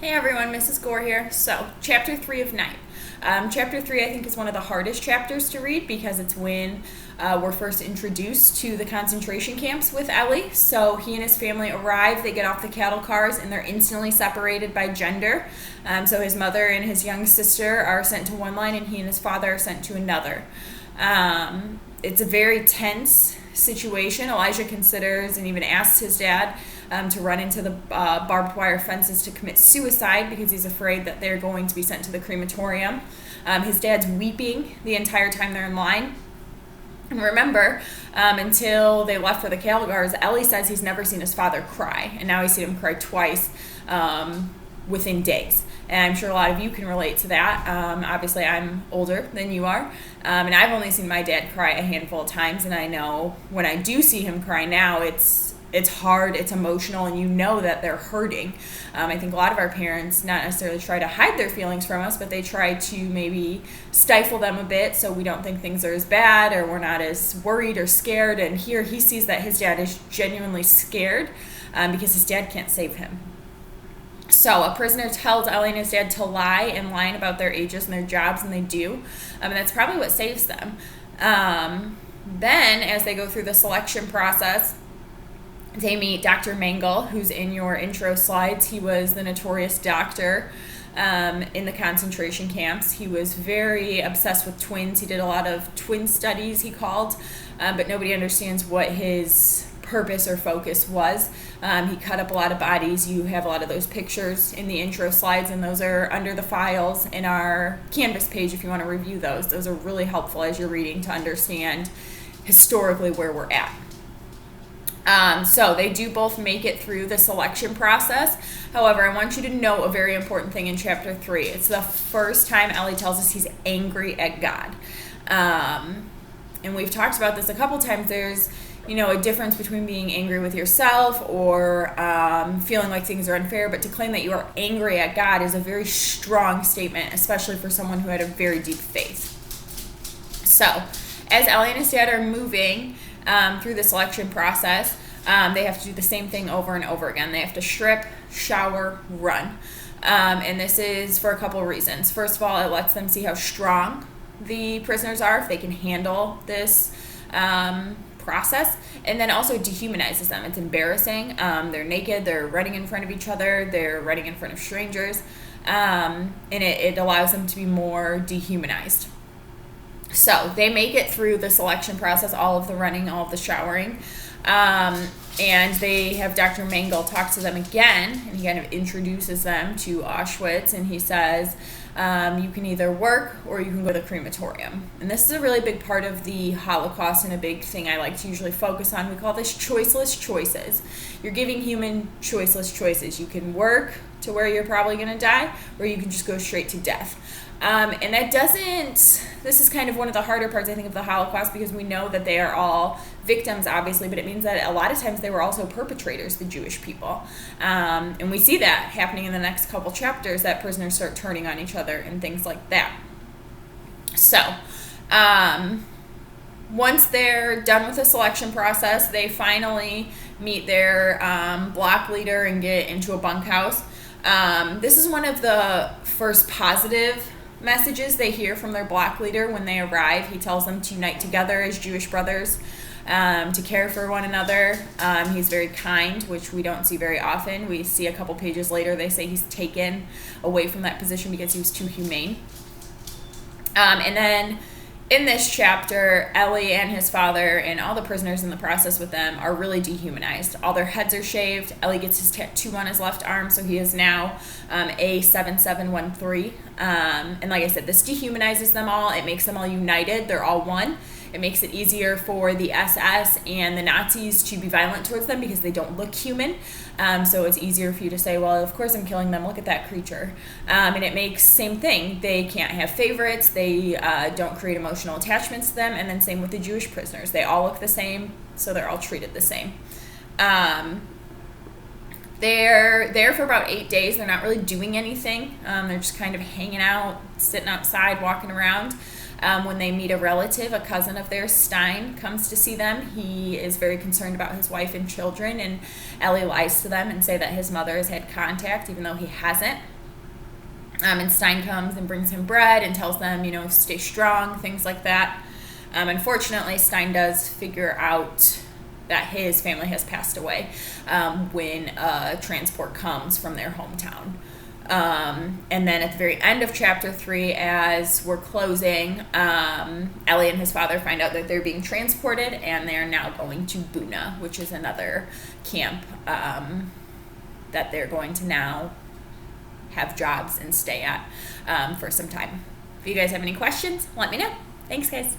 Hey everyone, Mrs. Gore here. So, chapter 3 of 9. Chapter 3, I think, is one of the hardest chapters to read because it's when we're first introduced to the concentration camps with Ellie. So, he and his family arrive, they get off the cattle cars, and they're instantly separated by gender. So, his mother and his young sister are sent to one line, and he and his father are sent to another. It's a very tense situation. Elijah considers and even asks his dad to run into the barbed wire fences to commit suicide because he's afraid that they're going to be sent to the crematorium. His dad's weeping the entire time they're in line. And remember, until they left for the cattle cars, Ellie says he's never seen his father cry, and now he's seen him cry twice within days. And I'm sure a lot of you can relate to that. Obviously, I'm older than you are, and I've only seen my dad cry a handful of times, and I know when I do see him cry now, it's hard, it's emotional, and you know that they're hurting. I think a lot of our parents not necessarily try to hide their feelings from us, but they try to maybe stifle them a bit so we don't think things are as bad or we're not as worried or scared. And here he sees that his dad is genuinely scared because his dad can't save him. So a prisoner tells Ellie and his dad to lie and lying about their ages and their jobs, and they do. And that's probably what saves them. Then, as they go through the selection process, they meet Dr. Mengele, who's in your intro slides. He was the notorious doctor in the concentration camps. He was very obsessed with twins. He did a lot of twin studies, he called, but nobody understands what his purpose or focus was. He cut up a lot of bodies. You have a lot of those pictures in the intro slides, and those are under the files in our Canvas page if you want to review those. Those are really helpful as you're reading to understand historically where we're at. So they do both make it through the selection process. However, I want you to know a very important thing in chapter 3. It's the first time Ellie tells us he's angry at God. And we've talked about this a couple times. There's, a difference between being angry with yourself or feeling like things are unfair, but to claim that you are angry at God is a very strong statement, especially for someone who had a very deep faith. So, as Ellie and his dad are moving through the selection process, they have to do the same thing over and over again. They have to strip, shower, run. And this is for a couple of reasons. First of all, it lets them see how strong the prisoners are, if they can handle this process, and then also dehumanizes them. It's embarrassing. They're naked, they're running in front of each other, they're running in front of strangers, and it allows them to be more dehumanized. So they make it through the selection process, all of the running, all of the showering, and they have Dr. Mengele talk to them again, and he kind of introduces them to Auschwitz, and he says, you can either work or you can go to the crematorium. And this is a really big part of the Holocaust and a big thing I like to usually focus on. We call this choiceless choices. You're giving human choiceless choices. You can work to where you're probably going to die, or you can just go straight to death. And that this is kind of one of the harder parts, I think, of the Holocaust, because we know that they are all victims, obviously, but it means that a lot of times they were also perpetrators, the Jewish people. And we see that happening in the next couple chapters, that prisoners start turning on each other and things like that. So, once they're done with the selection process, they finally meet their block leader and get into a bunkhouse. This is one of the first positive messages they hear from their block leader when they arrive. He tells them to unite together as Jewish brothers, to care for one another. He's very kind, which we don't see very often. We see a couple pages later they say he's taken away from that position because he was too humane. And then in this chapter, Ellie and his father and all the prisoners in the process with them are really dehumanized. All their heads are shaved. Ellie gets his tattoo on his left arm, so he is now A7713. And like I said, this dehumanizes them all. It makes them all united. They're all one. It makes it easier for the SS and the Nazis to be violent towards them because they don't look human. So it's easier for you to say, well, of course I'm killing them. Look at that creature. And it makes same thing. They can't have favorites. They don't create emotional attachments to them. And then same with the Jewish prisoners. They all look the same, so they're all treated the same. They're there for about 8 days. They're not really doing anything. They're just kind of hanging out, sitting outside, walking around. When they meet a relative, a cousin of theirs, Stein, comes to see them. He is very concerned about his wife and children, and Ellie lies to them and say that his mother has had contact, even though he hasn't. And Stein comes and brings him bread and tells them, stay strong, things like that. Unfortunately, Stein does figure out that his family has passed away when a transport comes from their hometown. And then at the very end of chapter 3, as we're closing, Ellie and his father find out that they're being transported, and they're now going to Buna, which is another camp that they're going to now have jobs and stay at for some time. If you guys have any questions, let me know. Thanks, guys.